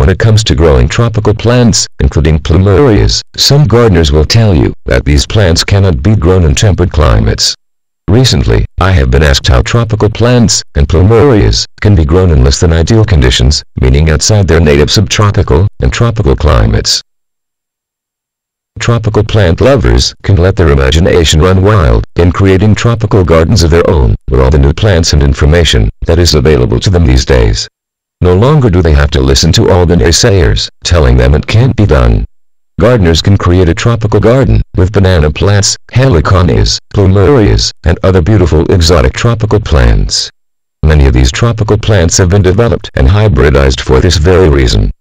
When it comes to growing tropical plants, including plumerias, some gardeners will tell you that these plants cannot be grown in temperate climates. Recently, I have been asked how tropical plants and plumerias can be grown in less than ideal conditions, meaning outside their native subtropical and tropical climates. Tropical plant lovers can let their imagination run wild in creating tropical gardens of their own with all the new plants and information that is available to them these days. No longer do they have to listen to all the naysayers telling them it can't be done. Gardeners can create a tropical garden with banana plants, heliconias, plumerias, and other beautiful exotic tropical plants. Many of these tropical plants have been developed and hybridized for this very reason.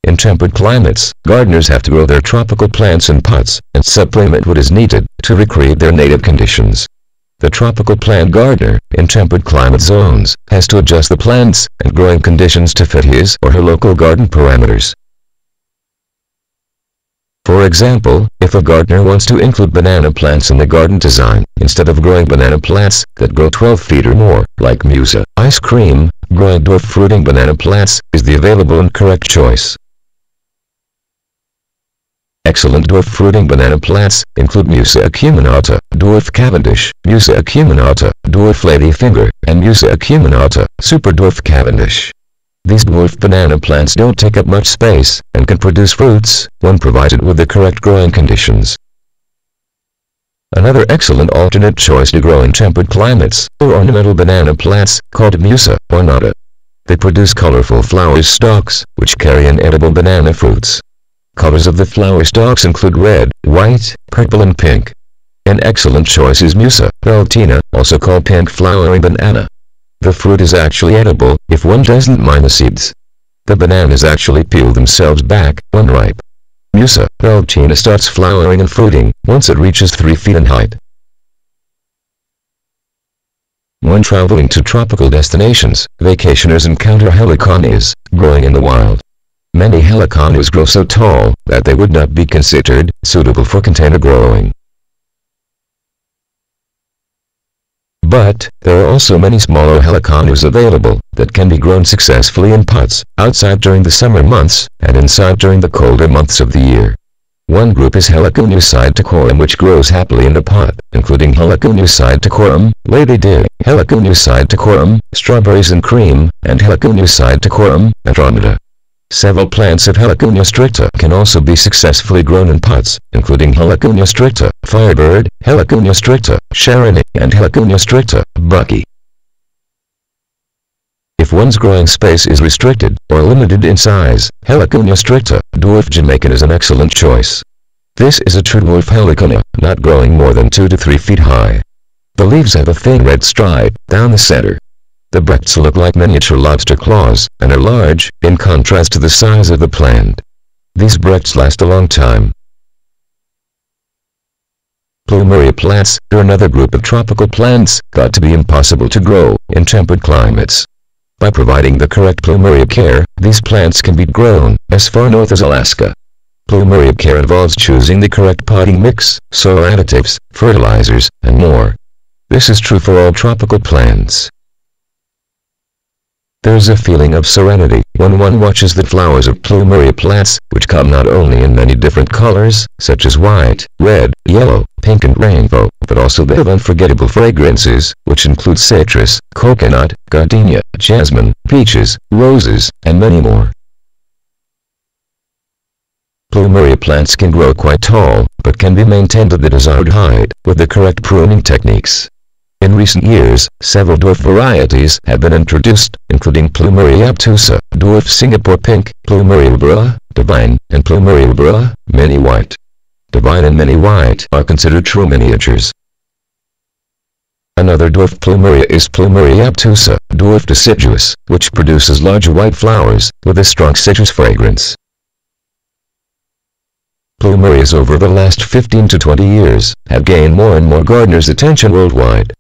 In temperate climates, gardeners have to grow their tropical plants in pots and supplement what is needed to recreate their native conditions. The tropical plant gardener in temperate climate zones has to adjust the plants and growing conditions to fit his or her local garden parameters. For example, if a gardener wants to include banana plants in the garden design, instead of growing banana plants that grow 12 feet or more, like Musa ice cream, growing dwarf fruiting banana plants is the available and correct choice. Excellent dwarf fruiting banana plants include Musa acuminata, dwarf Cavendish, Musa acuminata, dwarf ladyfinger, and Musa acuminata, super dwarf Cavendish. These dwarf banana plants don't take up much space and can produce fruits when provided with the correct growing conditions. Another excellent alternate choice to grow in temperate climates are ornamental banana plants called Musa ornata. They produce colorful flower stalks which carry an edible banana fruits. Colors of the flower stalks include red, white, purple and pink. An excellent choice is Musa velutina, also called pink flowering banana. The fruit is actually edible if one doesn't mind the seeds. The bananas actually peel themselves back when ripe. Musa velutina starts flowering and fruiting once it reaches 3 feet in height. When traveling to tropical destinations, vacationers encounter heliconias growing in the wild. Many heliconias grow so tall that they would not be considered suitable for container growing. But there are also many smaller heliconias available that can be grown successfully in pots, outside during the summer months, and inside during the colder months of the year. One group is Heliconia subtropical, which grows happily in a pot, including Heliconia subtropical, lady deer, Heliconia subtropical, strawberries and cream, and Heliconia subtropical, and ornata. Several plants of Heliconia stricta can also be successfully grown in pots, including Heliconia stricta, firebird, Heliconia stricta, Sharon, and Heliconia stricta, Bucky. If one's growing space is restricted or limited in size, Heliconia stricta, Dwarf Jamaicanº is an excellent choice. This is a true dwarf heliconia, not growing more than 2 to 3 feet high. The leaves have a thin red stripe down the center. The bracts look like miniature lobster claws, and are large, in contrast to the size of the plant. These bracts last a long time. Plumeria plants are another group of tropical plants thought to be impossible to grow in temperate climates. By providing the correct plumeria care, these plants can be grown as far north as Alaska. Plumeria care involves choosing the correct potting mix, soil additives, fertilizers, and more. This is true for all tropical plants. There's a feeling of serenity when one watches the flowers of plumeria plants, which come not only in many different colors, such as white, red, yellow, pink and rainbow, but also they have unforgettable fragrances, which include citrus, coconut, gardenia, jasmine, peaches, roses, and many more. Plumeria plants can grow quite tall, but can be maintained at the desired height with the correct pruning techniques. In recent years, several dwarf varieties have been introduced, including Plumeria obtusa, dwarf Singapore pink, Plumeria rubra, divine, and Plumeria rubra, mini white. Divine and mini white are considered true miniatures. Another dwarf plumeria is Plumeria obtusa, dwarf deciduous, which produces larger white flowers with a strong citrus fragrance. Plumerias over the last 15 to 20 years have gained more and more gardeners' attention worldwide.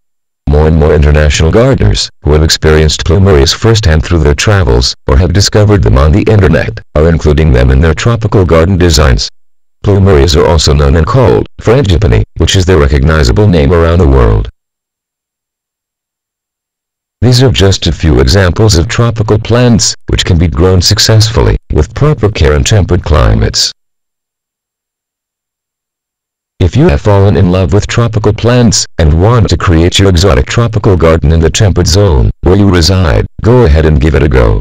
More and more international gardeners, who have experienced plumerias firsthand through their travels, or have discovered them on the internet, are including them in their tropical garden designs. Plumerias are also known and called frangipani, which is their recognizable name around the world. These are just a few examples of tropical plants which can be grown successfully with proper care in temperate climates. If you have fallen in love with tropical plants and want to create your exotic tropical garden in the temperate zone where you reside, go ahead and give it a go.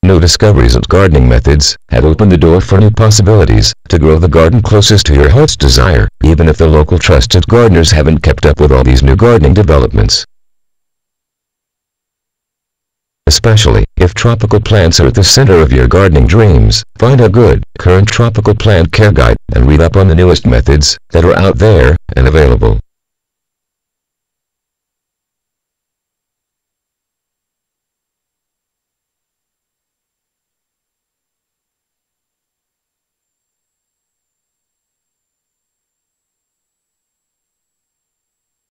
New discoveries and gardening methods have opened the door for new possibilities to grow the garden closest to your heart's desire, even if the local trusted gardeners haven't kept up with all these new gardening developments. Especially if tropical plants are at the center of your gardening dreams, find a good, current tropical plant care guide and read up on the newest methods that are out there and available.